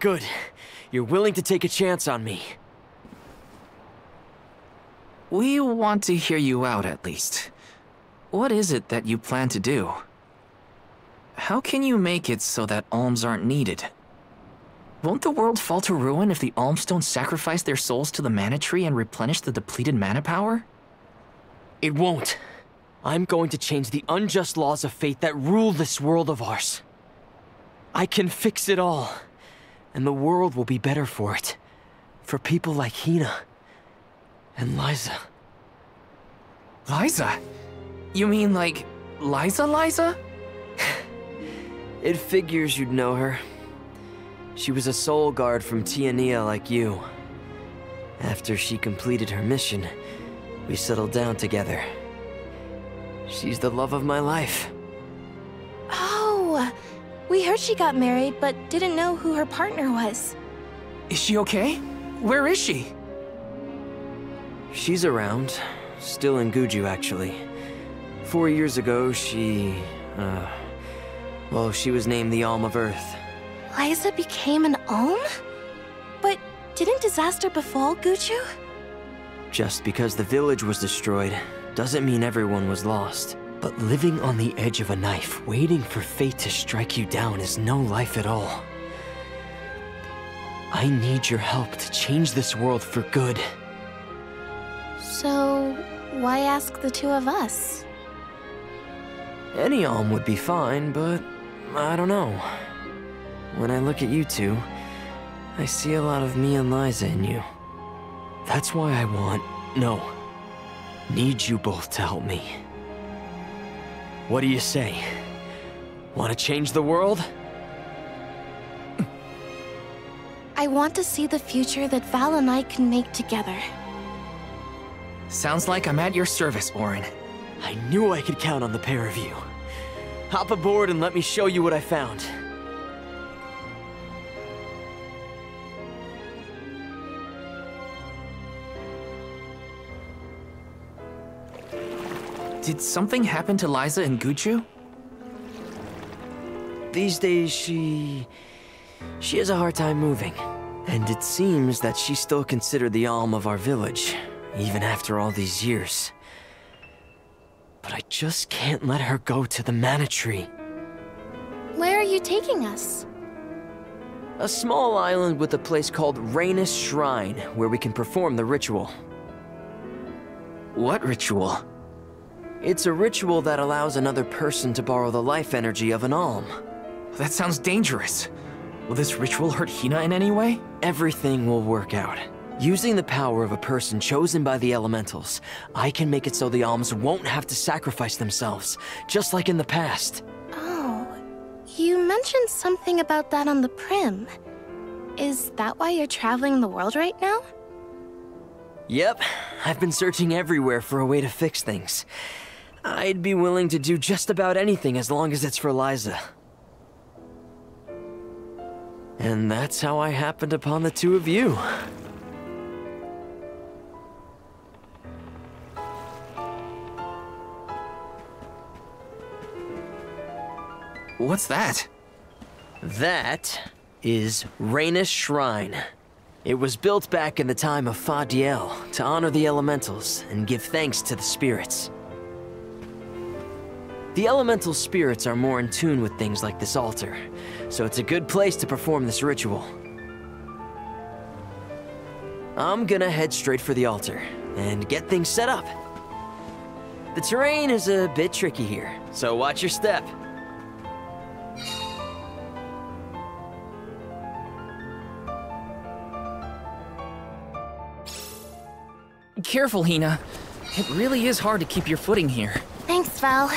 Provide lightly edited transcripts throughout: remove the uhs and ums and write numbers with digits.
Good. You're willing to take a chance on me. We want to hear you out, at least. What is it that you plan to do? How can you make it so that alms aren't needed? Won't the world fall to ruin if the alms don't sacrifice their souls to the mana tree and replenish the depleted mana power? It won't. I'm going to change the unjust laws of fate that rule this world of ours. I can fix it all, and the world will be better for it. For people like Hina and Liza. Liza? You mean like Liza? It figures you'd know her. She was a soul guard from Tiania like you. After she completed her mission, we settled down together. She's the love of my life. Oh, we heard she got married, but didn't know who her partner was. Is she okay? Where is she? She's around. Still in Guju, actually. 4 years ago, she was named the Alm of Earth. Liza became an Alm? But didn't disaster befall Guju? Just because the village was destroyed doesn't mean everyone was lost. But living on the edge of a knife, waiting for fate to strike you down is no life at all. I need your help to change this world for good. So, why ask the two of us? Any Alm would be fine, but I don't know. When I look at you two, I see a lot of me and Liza in you. That's why I need you both to help me. What do you say? Want to change the world? I want to see the future that Val and I can make together. Sounds like I'm at your service, Auron. I knew I could count on the pair of you. Hop aboard and let me show you what I found. Did something happen to Liza and Guju? These days, she has a hard time moving. And it seems that she's still considered the Alm of our village, even after all these years. But I just can't let her go to the mana tree. Where are you taking us? A small island with a place called Rhaenys Shrine, where we can perform the ritual. What ritual? It's a ritual that allows another person to borrow the life energy of an Alm. That sounds dangerous. Will this ritual hurt Hina in any way? Everything will work out. Using the power of a person chosen by the elementals, I can make it so the Alms won't have to sacrifice themselves, just like in the past. Oh, you mentioned something about that on the Prim. Is that why you're traveling the world right now? Yep, I've been searching everywhere for a way to fix things. I'd be willing to do just about anything as long as it's for Liza. And that's how I happened upon the two of you. What's that? That is Rhaenys Shrine. It was built back in the time of Fadiel to honor the elementals and give thanks to the spirits. The elemental spirits are more in tune with things like this altar, so it's a good place to perform this ritual. I'm gonna head straight for the altar and get things set up. The terrain is a bit tricky here, so watch your step. Careful, Hina. It really is hard to keep your footing here. Thanks, Val.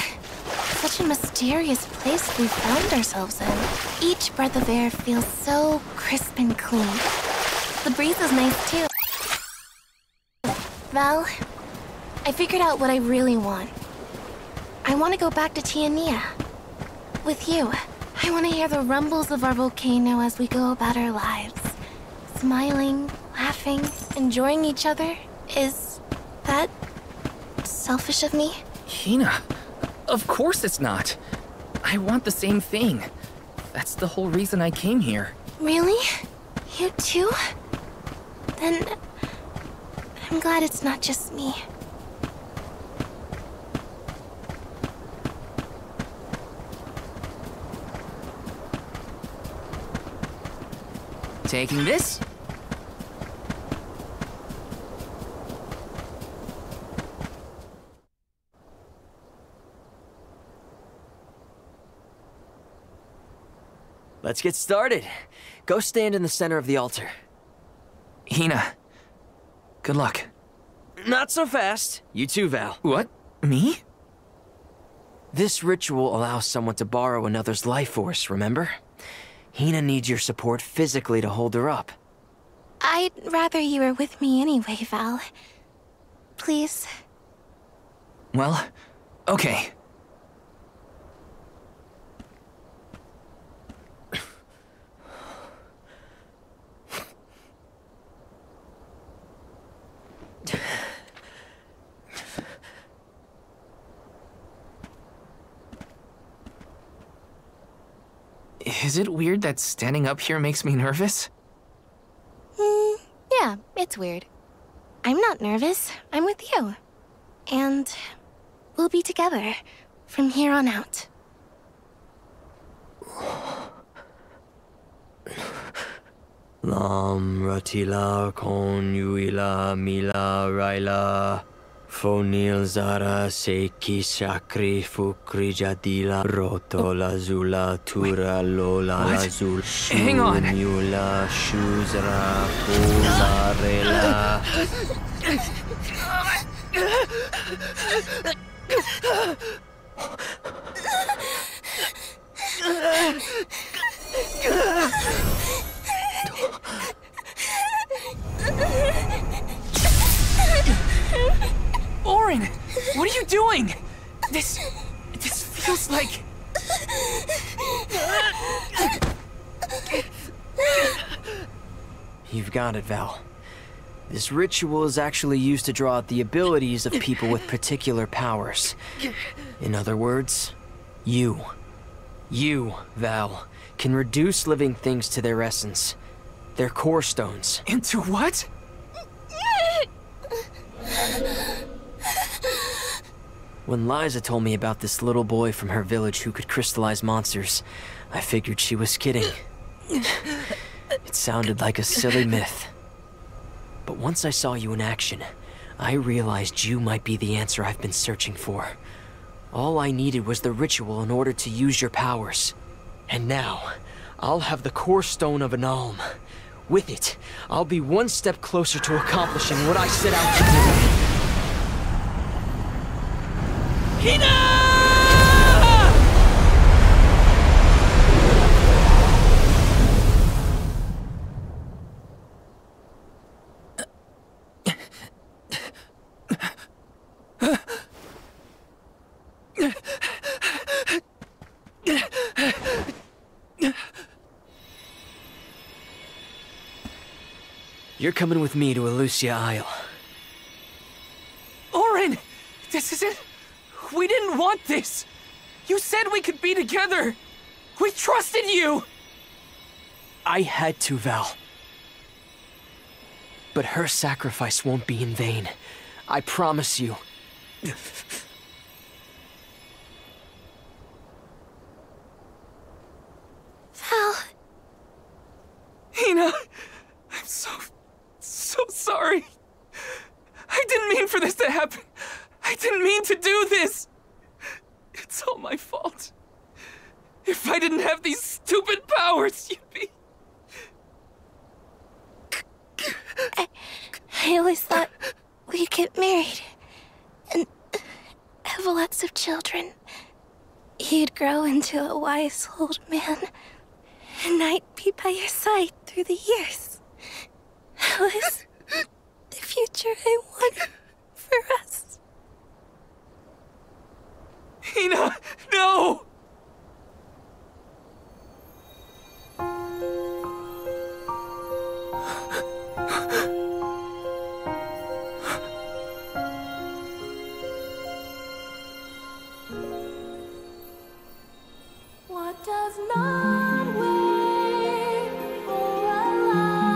Such a mysterious place we found ourselves in. Each breath of air feels so crisp and clean. The breeze is nice, too. Val, I figured out what I really want. I want to go back to Tiania. With you. I want to hear the rumbles of our volcano as we go about our lives. Smiling, laughing, enjoying each other. Is that selfish of me? Hina, of course it's not. I want the same thing. That's the whole reason I came here. Really? You too? Then I'm glad it's not just me. Taking this? Let's get started. Go stand in the center of the altar. Hina, good luck. Not so fast. You too, Val. What? Me? This ritual allows someone to borrow another's life force, remember? Hina needs your support physically to hold her up. I'd rather you were with me anyway, Val. Please. Well, okay. Is it weird that standing up here makes me nervous? Yeah, it's weird. I'm not nervous. I'm with you. And we'll be together from here on out. Lam Ratila Konyuila Mila Raila Fonil Zara Seki Shakri Fukri Jadila Roto Lazula Tura Lola What? Lazul Hang on. Shunula Shuzra Puzarela. Auron! What are you doing? This feels like... You've got it, Val. This ritual is actually used to draw out the abilities of people with particular powers. In other words, you, Val, can reduce living things to their essence, their core stones. Into what? When Liza told me about this little boy from her village who could crystallize monsters, I figured she was kidding. It sounded like a silly myth. But once I saw you in action, I realized you might be the answer I've been searching for. All I needed was the ritual in order to use your powers. And now, I'll have the core stone of an Alm. With it, I'll be one step closer to accomplishing what I set out to do. Hina! You're coming with me to Elucia Isle. Auron! This isn't... We didn't want this! You said we could be together! We trusted you! I had to, Val. But her sacrifice won't be in vain. I promise you. Val, Hina, I'm so sorry. I didn't mean for this to happen. I didn't mean to do this. It's all my fault. If I didn't have these stupid powers, you'd be... I always thought we'd get married and have lots of children. You'd grow into a wise old man, and I'd be by your side through the years. That was the future I wanted for us. Hina, no! What does not wait for a life?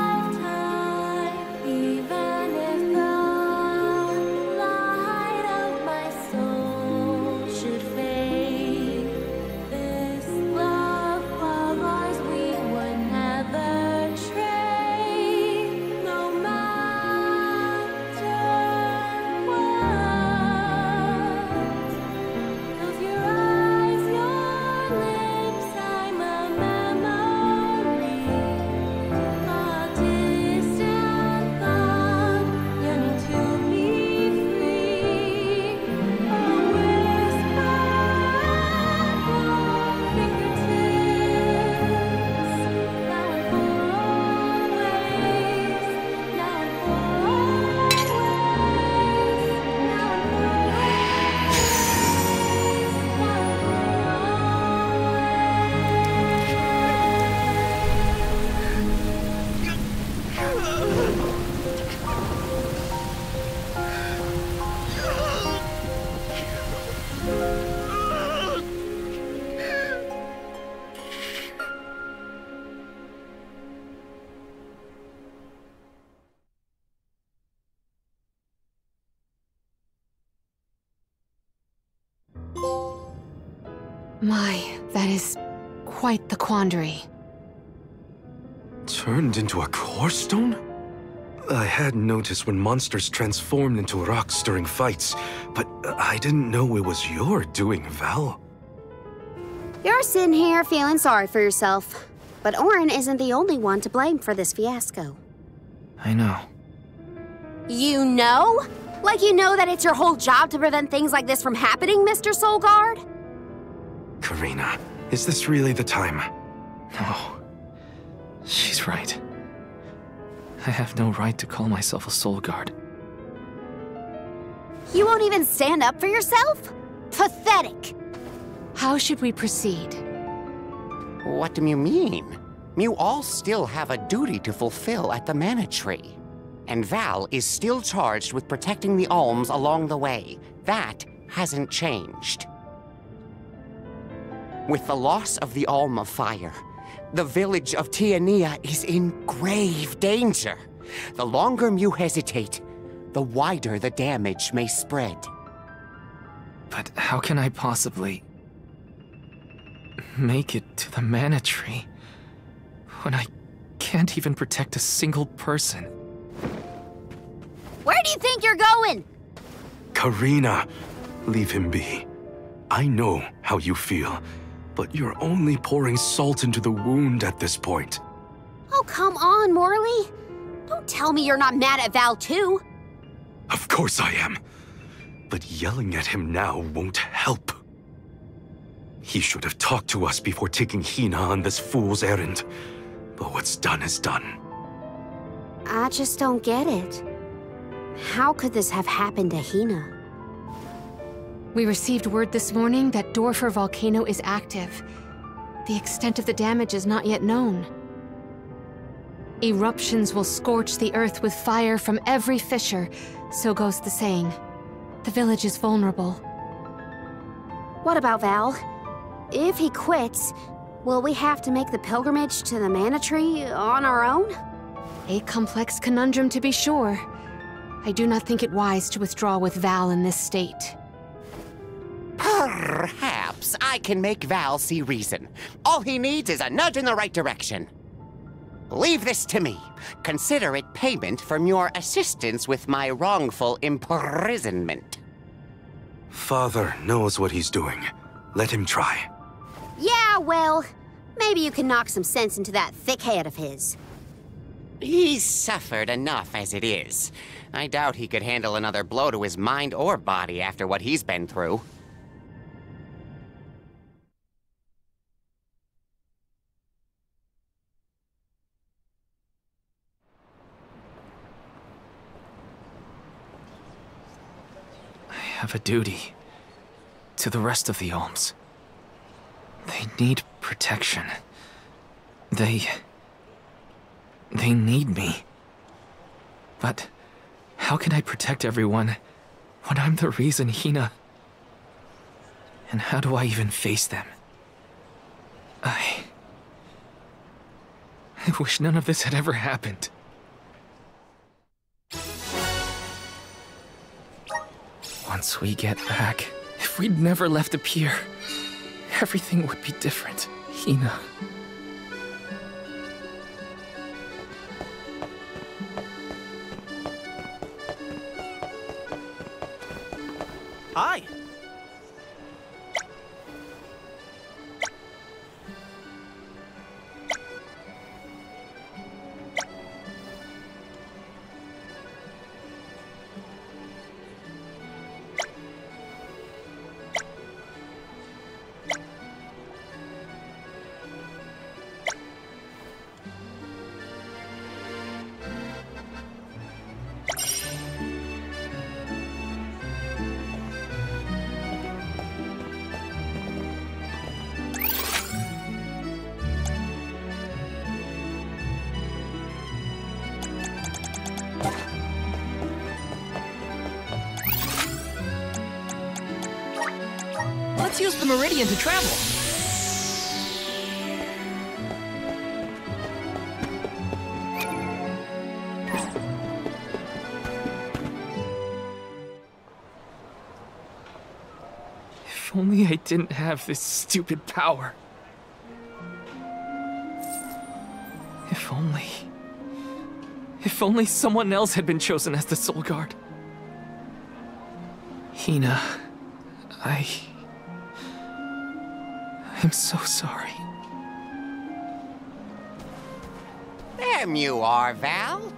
My, that is quite the quandary. Turned into a core stone? I had noticed when monsters transformed into rocks during fights, but I didn't know it was your doing, Val. You're sitting here feeling sorry for yourself. But Auron isn't the only one to blame for this fiasco. I know. You know? Like you know that it's your whole job to prevent things like this from happening, Mr. Soulguard? Karina, is this really the time? No. She's right. I have no right to call myself a soul guard. You won't even stand up for yourself? Pathetic! How should we proceed? What do you mean? You all still have a duty to fulfill at the Mana Tree. And Val is still charged with protecting the Alms along the way. That hasn't changed. With the loss of the Alm of Fire, the village of Tiania is in grave danger. The longer you hesitate, the wider the damage may spread. But how can I possibly make it to the Mana Tree when I can't even protect a single person? Where do you think you're going? Karina, leave him be. I know how you feel, but you're only pouring salt into the wound at this point. Oh, come on, Morley. Don't tell me you're not mad at Val, too. Of course I am. But yelling at him now won't help. He should have talked to us before taking Hina on this fool's errand. But what's done is done. I just don't get it. How could this have happened to Hina? We received word this morning that Dorfer Volcano is active. The extent of the damage is not yet known. Eruptions will scorch the earth with fire from every fissure, so goes the saying. The village is vulnerable. What about Val? If he quits, will we have to make the pilgrimage to the Mana Tree on our own? A complex conundrum to be sure. I do not think it wise to withdraw with Val in this state. Perhaps I can make Val see reason. All he needs is a nudge in the right direction. Leave this to me. Consider it payment from your assistance with my wrongful imprisonment. Father knows what he's doing. Let him try. Yeah, well, maybe you can knock some sense into that thick head of his. He's suffered enough as it is. I doubt he could handle another blow to his mind or body after what he's been through. I have a duty to the rest of the Alms. They need protection. They need me. But how can I protect everyone when I'm the reason Hina... And how do I even face them? I wish none of this had ever happened. Once we get back, if we'd never left the pier, everything would be different, Hina. Hi. Let's use the Meridian to travel. If only I didn't have this stupid power. If only someone else had been chosen as the Soul Guard. Hina, I'm so sorry. There you are, Val.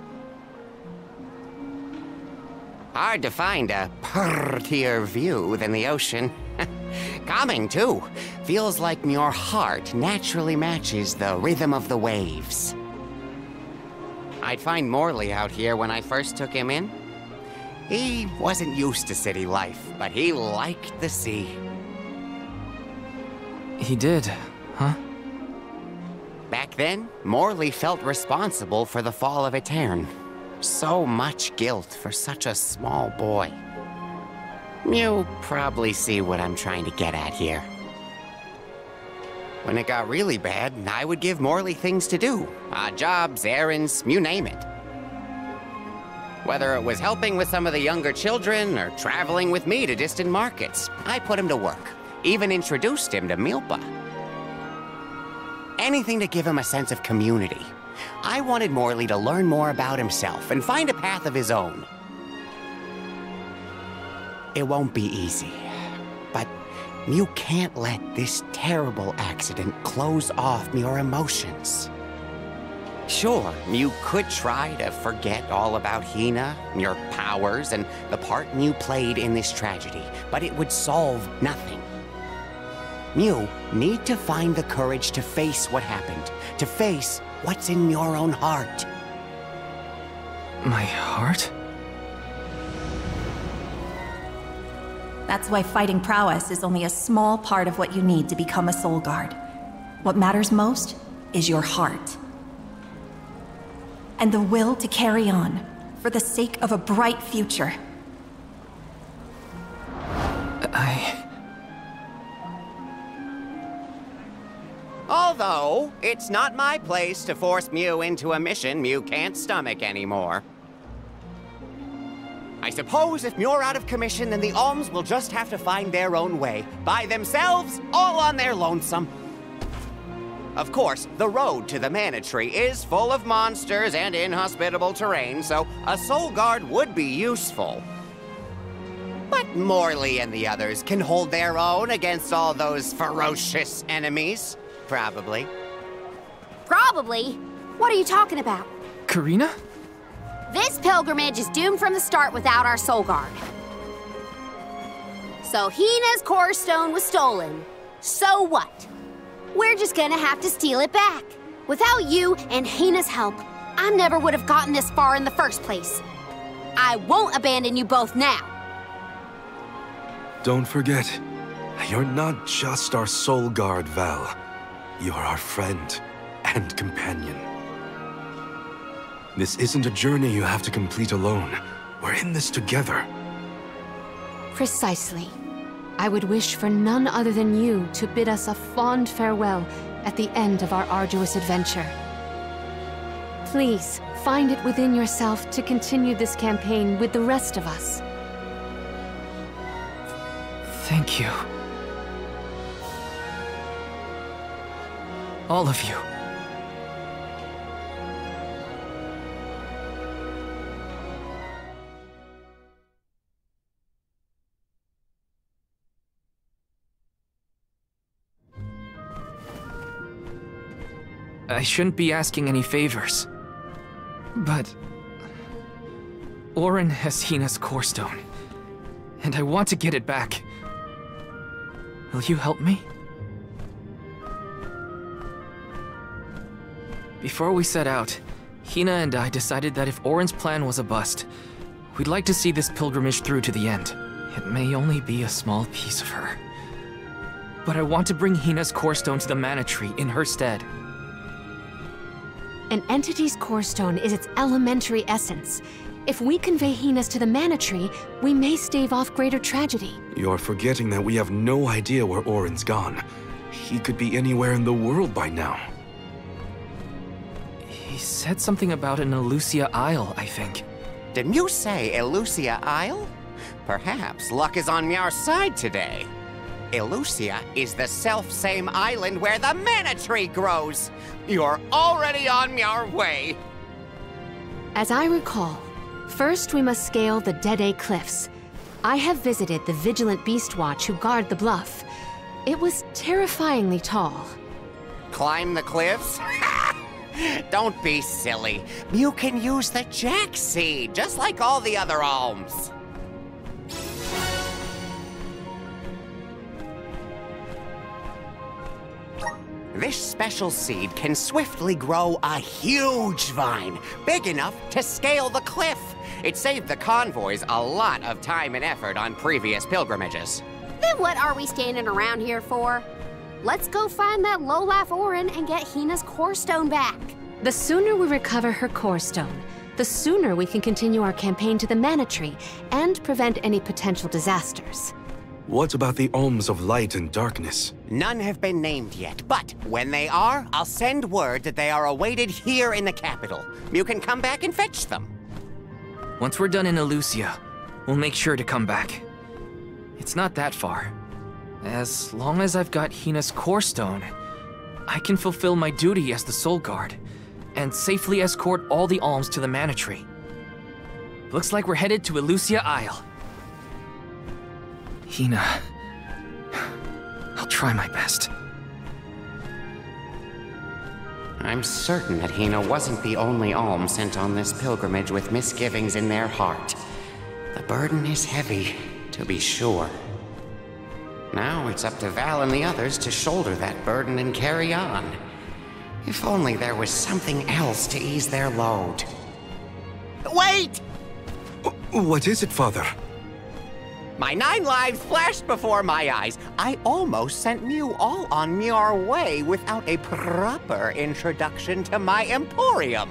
Hard to find a prettier view than the ocean. Calming, too. Feels like your heart naturally matches the rhythm of the waves. I'd find Morley out here when I first took him in. He wasn't used to city life, but he liked the sea. He did, huh? Back then, Morley felt responsible for the fall of Aetern. So much guilt for such a small boy. You probably see what I'm trying to get at here. When it got really bad, I would give Morley things to do. Odd jobs, errands, you name it. Whether it was helping with some of the younger children or traveling with me to distant markets, I put him to work. Even introduced him to Milpa. Anything to give him a sense of community. I wanted Morley to learn more about himself and find a path of his own. It won't be easy, but you can't let this terrible accident close off your emotions. Sure, you could try to forget all about Hina, your powers, and the part you played in this tragedy, but it would solve nothing. You need to find the courage to face what happened, to face what's in your own heart. My heart? That's why fighting prowess is only a small part of what you need to become a Soul Guard. What matters most is your heart. And the will to carry on, for the sake of a bright future. Although, it's not my place to force Mew into a mission Mew can't stomach anymore. I suppose if Muir out of commission, then the Alms will just have to find their own way. By themselves, all on their lonesome. Of course, the road to the Mana Tree is full of monsters and inhospitable terrain, so a Soul Guard would be useful. But Morley and the others can hold their own against all those ferocious enemies. Probably. Probably? What are you talking about? Karina? This pilgrimage is doomed from the start without our Soul Guard. So Hina's core stone was stolen. So what? We're just gonna have to steal it back. Without you and Hina's help, I never would have gotten this far in the first place. I won't abandon you both now. Don't forget, you're not just our Soul Guard, Val. You're our friend and companion. This isn't a journey you have to complete alone. We're in this together. Precisely. I would wish for none other than you to bid us a fond farewell at the end of our arduous adventure. Please, find it within yourself to continue this campaign with the rest of us. Thank you. All of you. I shouldn't be asking any favors, but Auron has Hina's core stone, and I want to get it back. Will you help me? Before we set out, Hina and I decided that if Auron's plan was a bust, we'd like to see this pilgrimage through to the end. It may only be a small piece of her, but I want to bring Hina's core stone to the Mana Tree in her stead. An entity's core stone is its elementary essence. If we convey Hina's to the Mana Tree, we may stave off greater tragedy. You're forgetting that we have no idea where Auron's gone. He could be anywhere in the world by now. He said something about an Elusia Isle, I think. Didn't you say Elusia Isle? Perhaps luck is on our side today. Elusia is the self-same island where the mana tree grows. You're already on your way. As I recall, first we must scale the Dede Cliffs. I have visited the Vigilant Beast Watch who guard the bluff. It was terrifyingly tall. Climb the cliffs? Don't be silly. You can use the Jack Seed, just like all the other alms. This special seed can swiftly grow a huge vine, big enough to scale the cliff. It saved the convoys a lot of time and effort on previous pilgrimages. Then what are we standing around here for? Let's go find that Lolaf Orin and get Hina's core stone back. The sooner we recover her core stone, the sooner we can continue our campaign to the Mana Tree and prevent any potential disasters. What about the alms of light and darkness? None have been named yet, but when they are, I'll send word that they are awaited here in the capital. You can come back and fetch them. Once we're done in Elusia, we'll make sure to come back. It's not that far. As long as I've got Hina's core stone, I can fulfill my duty as the Soul Guard and safely escort all the alms to the Mana Tree. Looks like we're headed to Elusia Isle. Hina, I'll try my best. I'm certain that Hina wasn't the only alm sent on this pilgrimage with misgivings in their heart. The burden is heavy, to be sure. Now it's up to Val and the others to shoulder that burden and carry on. If only there was something else to ease their load. Wait! What is it, Father? My 9 lives flashed before my eyes. I almost sent Mew all on your way without a proper introduction to my Emporium.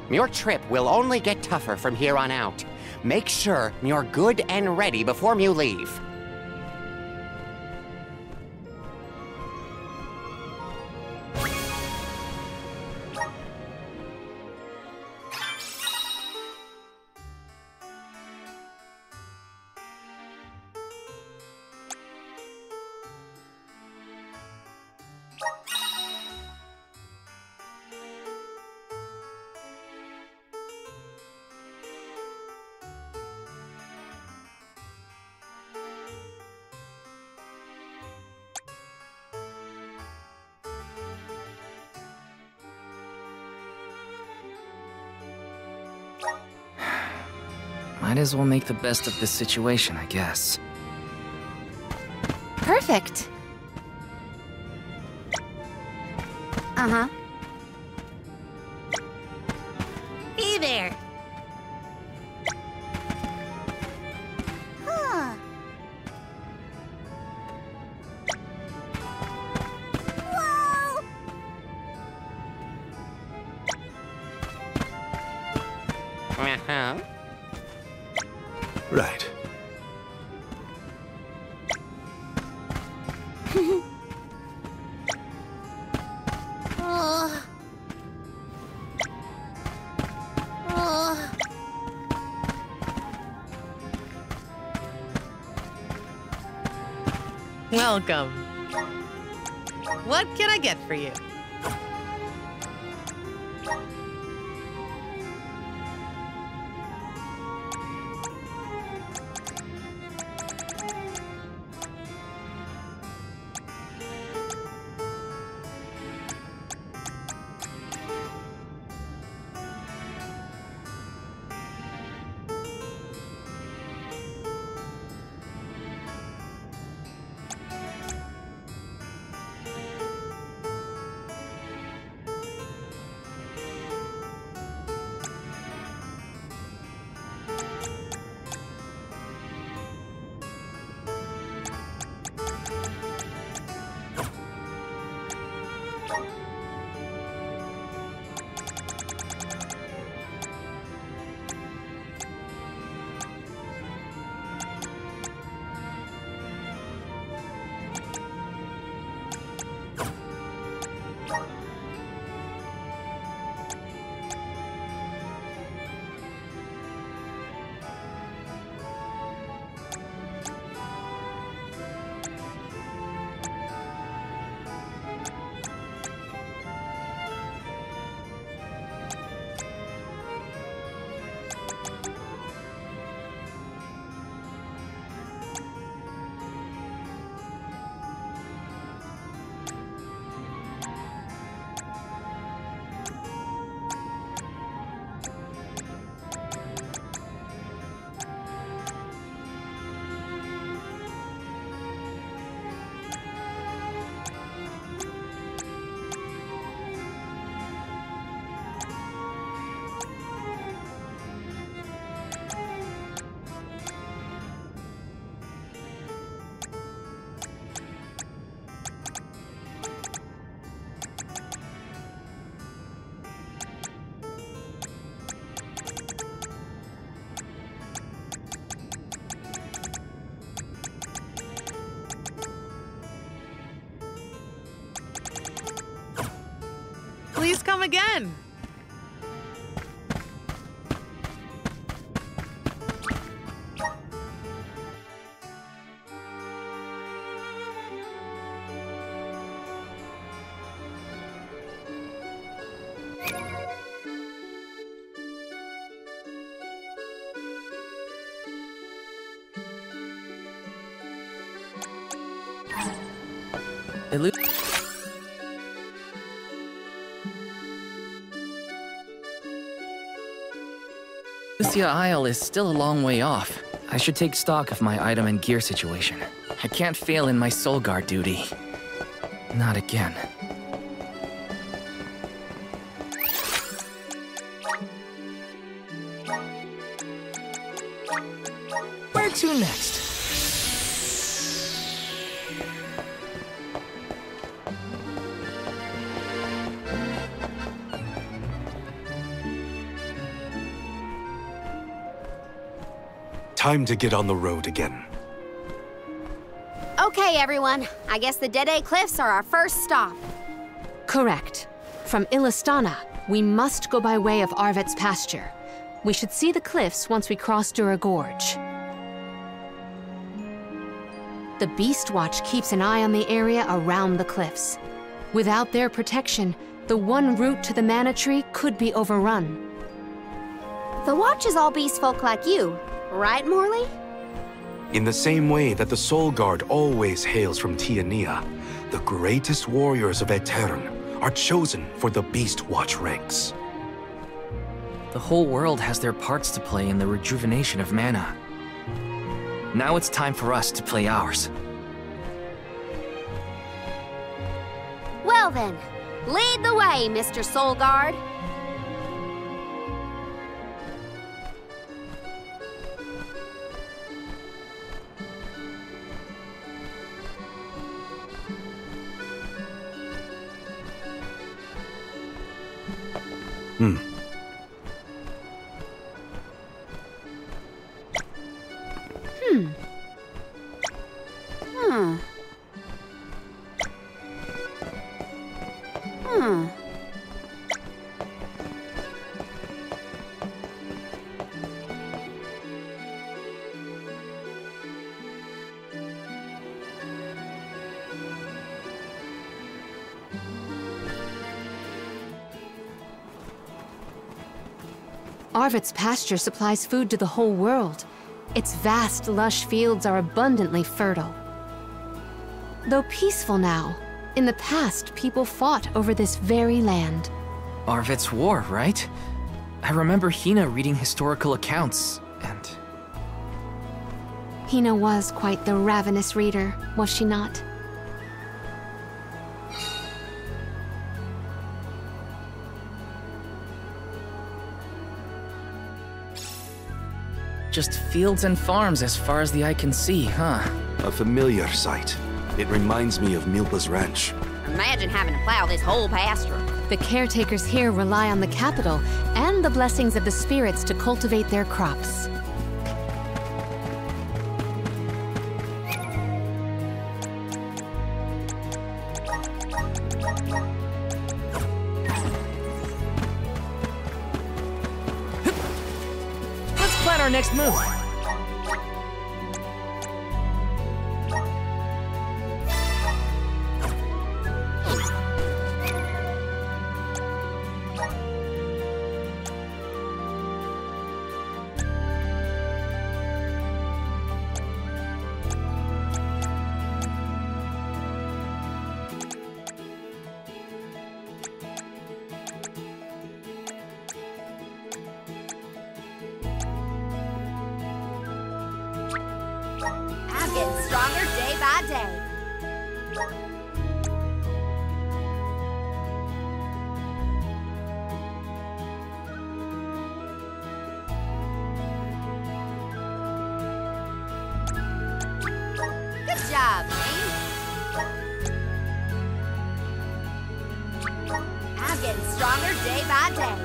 Your trip will only get tougher from here on out. Make sure you're good and ready before you leave. Might as well make the best of this situation, I guess. Perfect. Uh-huh. Hey there. Huh. Whoa! Uh-huh. Right. Welcome. What can I get for you? Please come again. Lucia Isle is still a long way off. I should take stock of my item and gear situation. I can't fail in my Soul Guard duty. Not again. Where to next? Time to get on the road again. Okay, everyone. I guess the Dede Cliffs are our first stop. Correct. From Illistana, we must go by way of Arvet's pasture. We should see the cliffs once we cross Dura Gorge. The Beast Watch keeps an eye on the area around the cliffs. Without their protection, the one route to the Mana Tree could be overrun. The Watch is all beast folk like you, right, Morley? In the same way that the Soul Guard always hails from Tiania, the greatest warriors of Aetern are chosen for the Beast Watch ranks. The whole world has their parts to play in the rejuvenation of mana. Now it's time for us to play ours. Well then, lead the way, Mr. Soul Guard. Arvet's pasture supplies food to the whole world. Its vast, lush fields are abundantly fertile. Though peaceful now, in the past people fought over this very land. Arvet's war, right? I remember Hina reading historical accounts, and... Hina was quite the ravenous reader, was she not? Just fields and farms as far as the eye can see, huh? A familiar sight. It reminds me of Milpa's ranch. Imagine having to plow this whole pasture. The caretakers here rely on the capital and the blessings of the spirits to cultivate their crops. Let's plan our next move. I'm getting stronger day by day. Good job, Zane. I'm getting stronger day by day.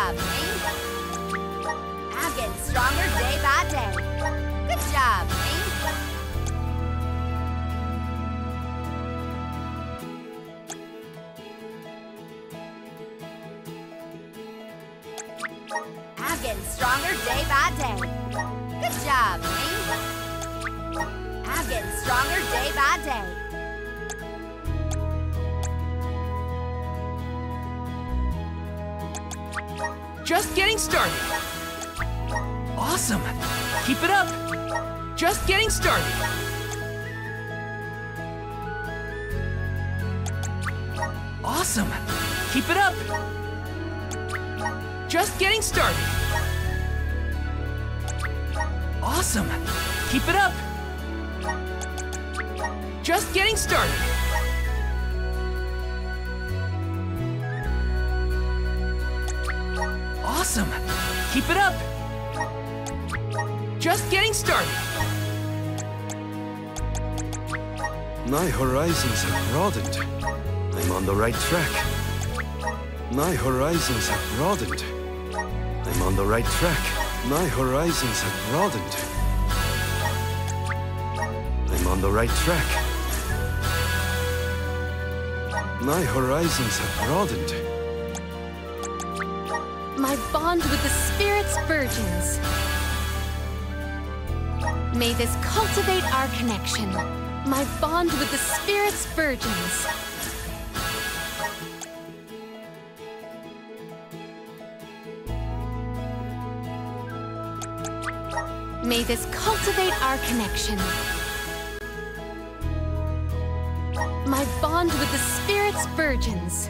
job, Ming. I'm getting stronger day by day. Good job, Ming. I'm getting stronger day by day. Good job, Ming. I'm getting stronger day by day. Just getting started. Awesome. Keep it up. Just getting started. Awesome. Keep it up. Just getting started. Awesome. Keep it up. Just getting started. Awesome. Keep it up. Just getting started. My horizons have broadened. I'm on the right track. My horizons have broadened. I'm on the right track. My horizons have broadened. I'm on the right track. My horizons have broadened. My bond with the Spirit's virgins. May this cultivate our connection. My bond with the Spirit's virgins. May this cultivate our connection. My bond with the Spirit's virgins.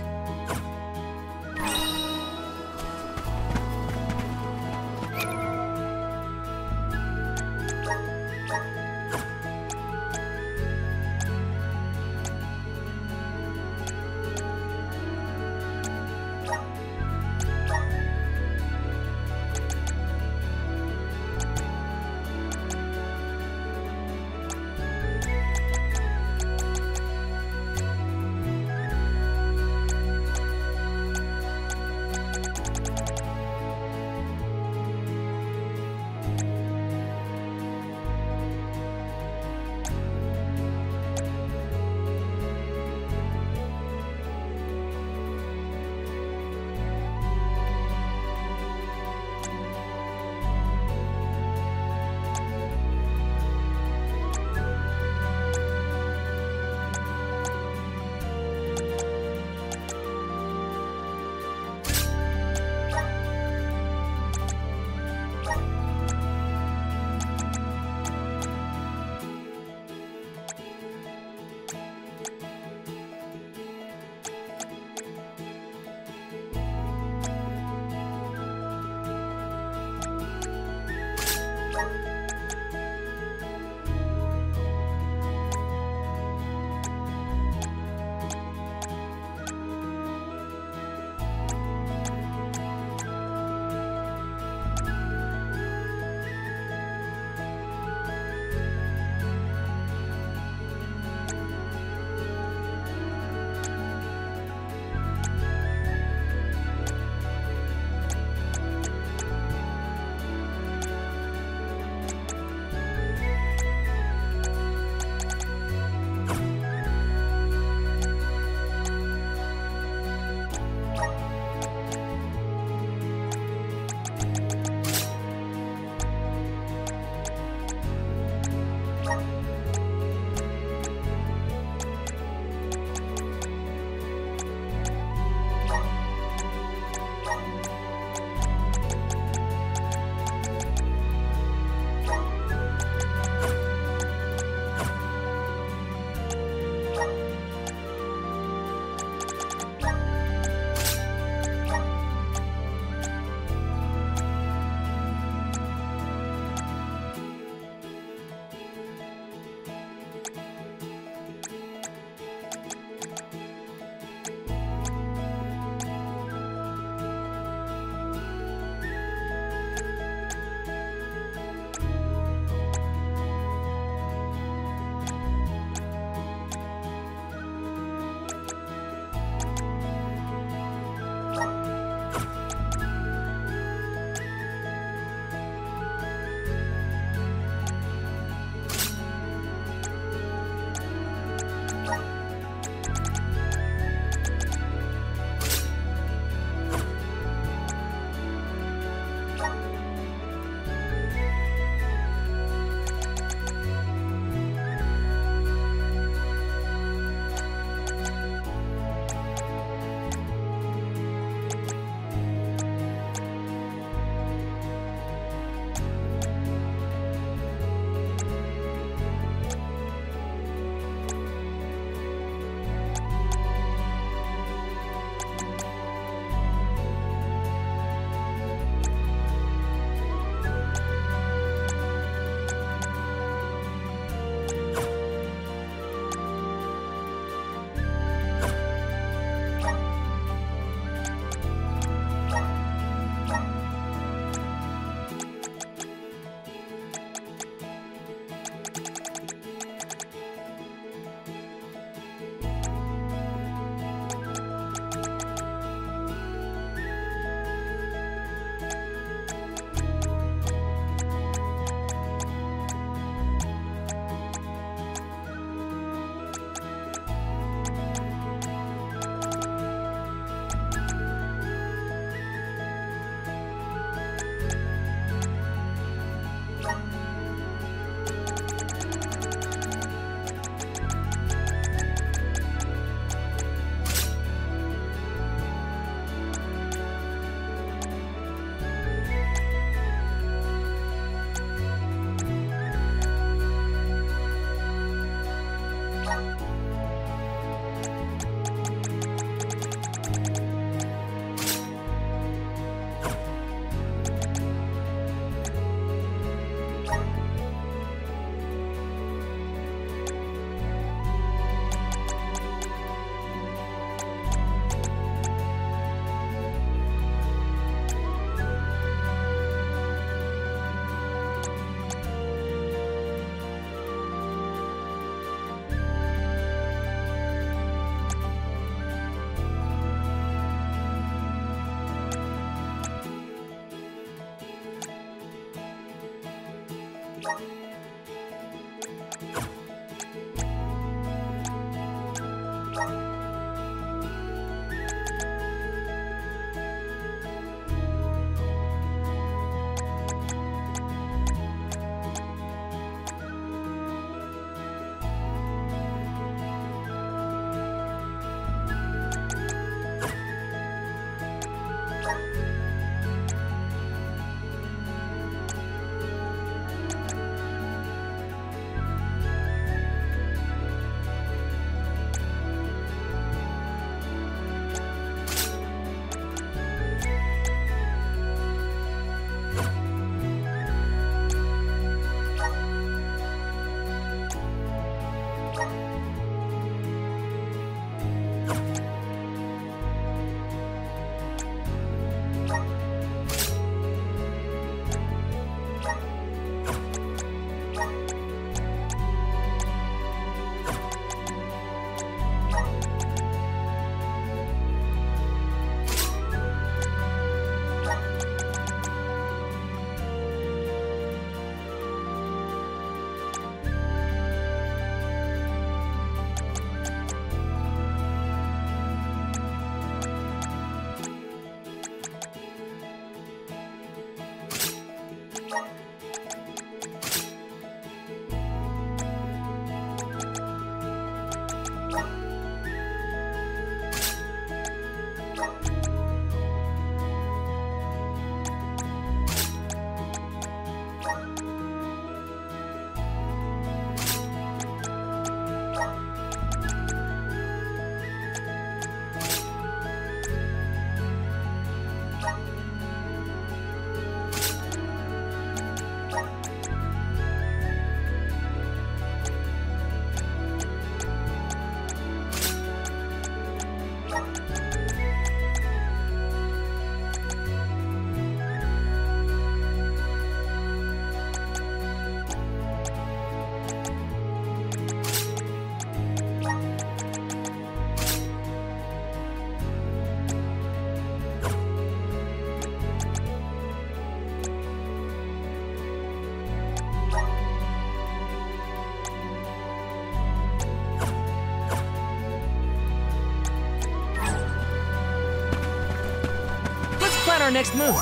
Our next move.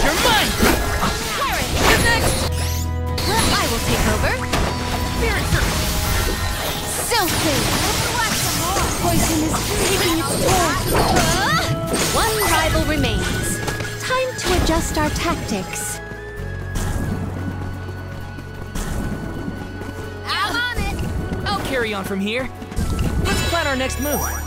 You're mine! Who's next? I will take over. So soon! Poison is taking its toll. One rival remains. Time to adjust our tactics. I'm on it! I'll carry on from here. Let's plan our next move.